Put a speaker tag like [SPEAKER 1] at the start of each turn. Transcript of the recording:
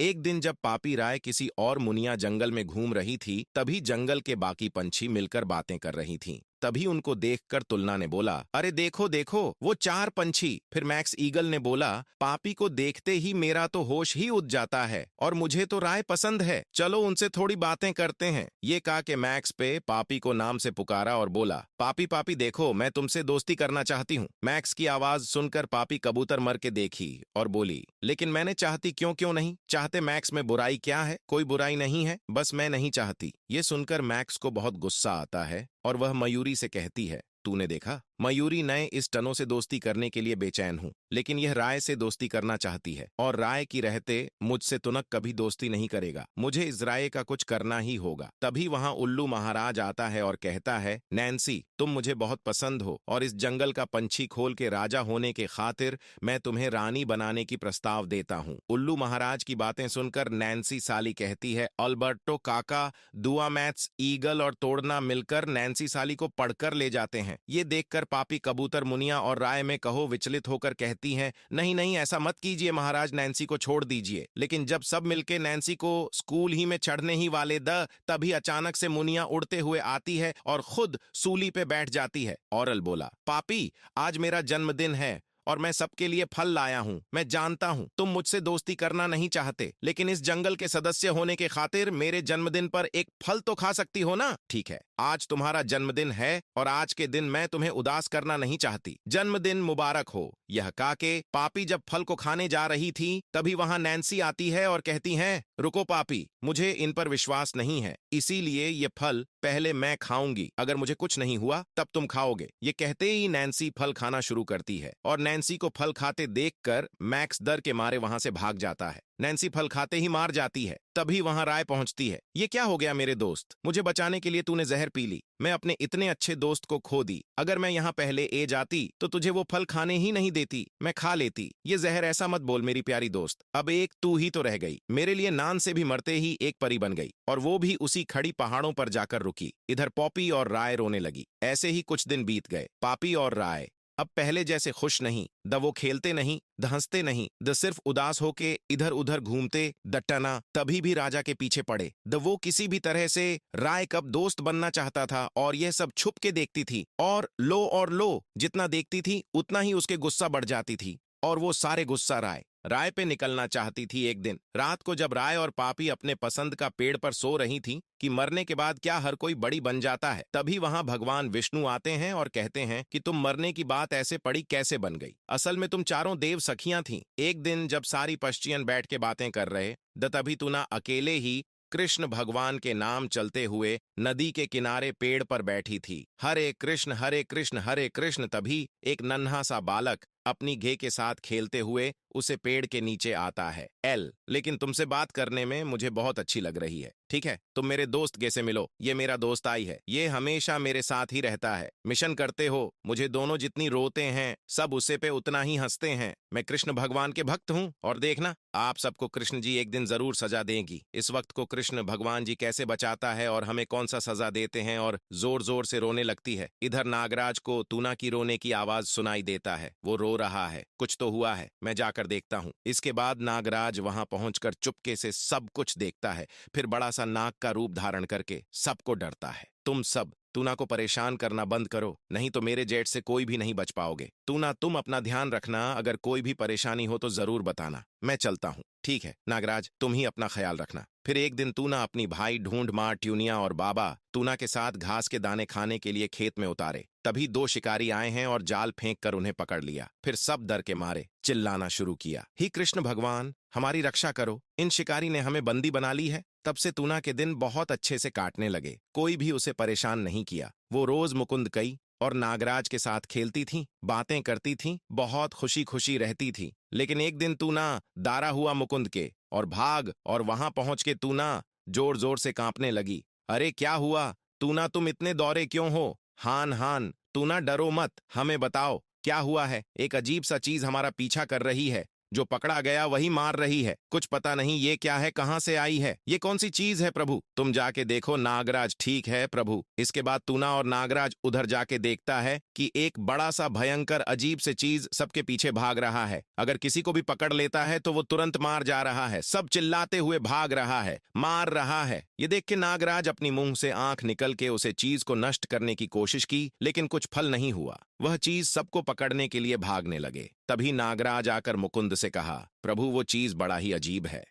[SPEAKER 1] एक दिन जब पापी राय किसी और मुनिया जंगल में घूम रही थी, तभी जंगल के बाकी पंछी मिलकर बातें कर रही थीं। तभी उनको देखकर तुलना ने बोला, अरे देखो देखो, वो 4 पंछी। फिर मैक्स ईगल ने बोला, पापी को देखते ही मेरा तो होश ही उड़ जाता है और मुझे तो राय पसंद है, चलो उनसे थोड़ी बातें करते हैं। ये कहा कि मैक्स पे पापी को नाम से पुकारा और बोला, पापी पापी देखो, मैं तुमसे दोस्ती करना चाहती हूँ। मैक्स की आवाज सुनकर पापी कबूतर मर के देखी और बोली, लेकिन मैंने चाहती क्यों क्यों नहीं चाहते, मैक्स में बुराई क्या है? कोई बुराई नहीं है, बस मैं नहीं चाहती। ये सुनकर मैक्स को बहुत गुस्सा आता है और वह मयूरी से कहती है, तूने देखा, मयूरी नए इस टनों से दोस्ती करने के लिए बेचैन हूं, लेकिन यह राय से दोस्ती करना चाहती है और राय की रहते मुझसे तुनक कभी दोस्ती नहीं करेगा। मुझे इस राय का कुछ करना ही होगा। तभी वहां उल्लू महाराज आता है और कहता है, नैन्सी, तुम मुझे बहुत पसंद हो और इस जंगल का पंछी खोल के राजा होने के खातिर मैं तुम्हें रानी बनाने की प्रस्ताव देता हूँ। उल्लू महाराज की बातें सुनकर नैन्सी साली कहती है, अल्बर्टो काका, दुआ मैथ्स, ईगल और तोड़ना मिलकर नैन्सी साली को पढ़कर ले जाते हैं। ये देखकर पापी कबूतर मुनिया और राय में कहो विचलित होकर कहती हैं, नहीं नहीं, ऐसा मत कीजिए महाराज, नैन्सी को छोड़ दीजिए। लेकिन जब सब मिलके नैन्सी को स्कूल ही में चढ़ने ही वाले तभी अचानक से मुनिया उड़ते हुए आती है और खुद सूली पे बैठ जाती है। औरल बोला, पापी, आज मेरा जन्मदिन है और मैं सबके लिए फल लाया हूं। मैं जानता हूं तुम मुझसे दोस्ती करना नहीं चाहते, लेकिन इस जंगल के सदस्य होने के खातिर मेरे जन्मदिन पर एक फल तो खा सकती हो ना? ठीक है, आज तुम्हारा जन्मदिन है और आज के दिन मैं तुम्हें उदास करना नहीं चाहती। जन्मदिन मुबारक हो। यह कहा के पापी जब फल को खाने जा रही थी, तभी वहां नैन्सी आती है और कहती है, रुको पापी, मुझे इन पर विश्वास नहीं है, इसीलिए ये फल पहले मैं खाऊंगी। अगर मुझे कुछ नहीं हुआ तब तुम खाओगे। ये कहते ही नैन्सी फल खाना शुरू करती है और नैन्सी को फल खाते देखकर मैक्स डर के मारे वहां से भाग जाता है। नैन्सी फल खाते ही मार जाती है। तभी वहां राय पहुंचती है। ये क्या हो गया मेरे दोस्त, मुझे बचाने के लिए तूने जहर पी ली। मैं अपने इतने अच्छे दोस्त को खो दी। अगर मैं यहाँ पहले ए जाती तो तुझे वो फल खाने ही नहीं देती, मैं खा लेती। ये जहर ऐसा मत बोल मेरी प्यारी दोस्त। अब एक तू ही तो रह गई। मेरे लिए नान से भी मरते ही एक परी बन गई और वो भी उसी खड़ी पहाड़ों पर जाकर रुकी। इधर पॉपी और राय रोने लगी। ऐसे ही कुछ दिन बीत गए। पापी और राय अब पहले जैसे खुश नहीं, द वो खेलते नहीं, द हंसते नहीं, द सिर्फ उदास होके इधर उधर घूमते, द टना तभी भी राजा के पीछे पड़े। द वो किसी भी तरह से राय कब दोस्त बनना चाहता था और यह सब छुप के देखती थी और लो जितना देखती थी उतना ही उसके गुस्सा बढ़ जाती थी और वो सारे गुस्सा राय पे निकलना चाहती थी। एक दिन रात को जब राय और पापी अपने पसंद का पेड़ पर सो रही थी कि मरने के बाद क्या हर कोई बड़ी बन जाता है, तभी वहां भगवान विष्णु आते हैं और कहते हैं कि तुम मरने की बात ऐसे पड़ी कैसे बन गई। असल में तुम चारों देव सखियां थीं। एक दिन जब सारी पश्चियन बैठ के बातें कर रहे तभी तू ना अकेले ही कृष्ण भगवान के नाम चलते हुए नदी के किनारे पेड़ पर बैठी थी। हरे कृष्ण हरे कृष्ण हरे कृष्ण। तभी एक नन्हा सा बालक अपनी घे के साथ खेलते हुए उसे पेड़ के नीचे आता है। लेकिन तुमसे बात करने में मुझे बहुत अच्छी लग रही है। ठीक है, तुम मेरे दोस्त गे से मिलो। ये मेरा दोस्त आई है, ये हमेशा मेरे साथ ही रहता है। मिशन करते हो, मुझे दोनों जितनी रोते हैं सब उसे पे उतना ही हंसते हैं। मैं कृष्ण भगवान के भक्त हूँ और देखना, आप सबको कृष्ण जी एक दिन जरूर सजा देंगी। इस वक्त को कृष्ण भगवान जी कैसे बचाता है और हमें कौन सा सजा देते हैं। और जोर जोर से रोने लगती है। इधर नागराज को तूना की रोने की आवाज सुनाई देता है। वो रो रहा है, कुछ तो हुआ है, मैं जाकर देखता हूँ। इसके बाद नागराज वहां पहुंचकर चुपके से सब कुछ देखता है, फिर बड़ा सा नाग का रूप धारण करके सबको डरता है। तुम सब तूना को परेशान करना बंद करो, नहीं तो मेरे जेठ से कोई भी नहीं बच पाओगे। तूना, तुम अपना ध्यान रखना, अगर कोई भी परेशानी हो तो जरूर बताना। मैं चलता हूँ। ठीक है नागराज, तुम ही अपना ख्याल रखना। फिर एक दिन तूना अपनी भाई ढूंढ मार ट्यूनिया और बाबा तूना के साथ घास के दाने खाने के लिए खेत में उतारे। तभी 2 शिकारी आए हैं और जाल फेंक कर उन्हें पकड़ लिया। फिर सब डर के मारे चिल्लाना शुरू किया, ही कृष्ण भगवान, हमारी रक्षा करो, इन शिकारी ने हमें बंदी बना ली है। तब से तूना के दिन बहुत अच्छे से काटने लगे। कोई भी उसे परेशान नहीं किया। वो रोज मुकुंद कई और नागराज के साथ खेलती थीं, बातें करती थीं, बहुत खुशी खुशी रहती थी। लेकिन एक दिन तूना दारा हुआ मुकुंद के और भाग, और वहां पहुंच के तूना जोर जोर से कांपने लगी। अरे क्या हुआ तूना, तुम इतने दौरे क्यों हो? हान हान, तूना डरो मत, हमें बताओ क्या हुआ है। एक अजीब सा चीज हमारा पीछा कर रही है। जो पकड़ा गया वही मार रही है। कुछ पता नहीं ये क्या है, कहाँ से आई है, ये कौन सी चीज है प्रभु? तुम जाके देखो नागराज। ठीक है प्रभु। इसके बाद तूना और नागराज उधर जाके देखता है कि एक बड़ा सा भयंकर अजीब से चीज सबके पीछे भाग रहा है। अगर किसी को भी पकड़ लेता है तो वो तुरंत मार जा रहा है। सब चिल्लाते हुए भाग रहा है, मार रहा है। ये देख के नागराज अपनी मुंह से आंख निकल के उसे चीज को नष्ट करने की कोशिश की, लेकिन कुछ फल नहीं हुआ। वह चीज सबको पकड़ने के लिए भागने लगे। तभी नागराज आकर मुकुंद से कहा, प्रभु वो चीज बड़ा ही अजीब है।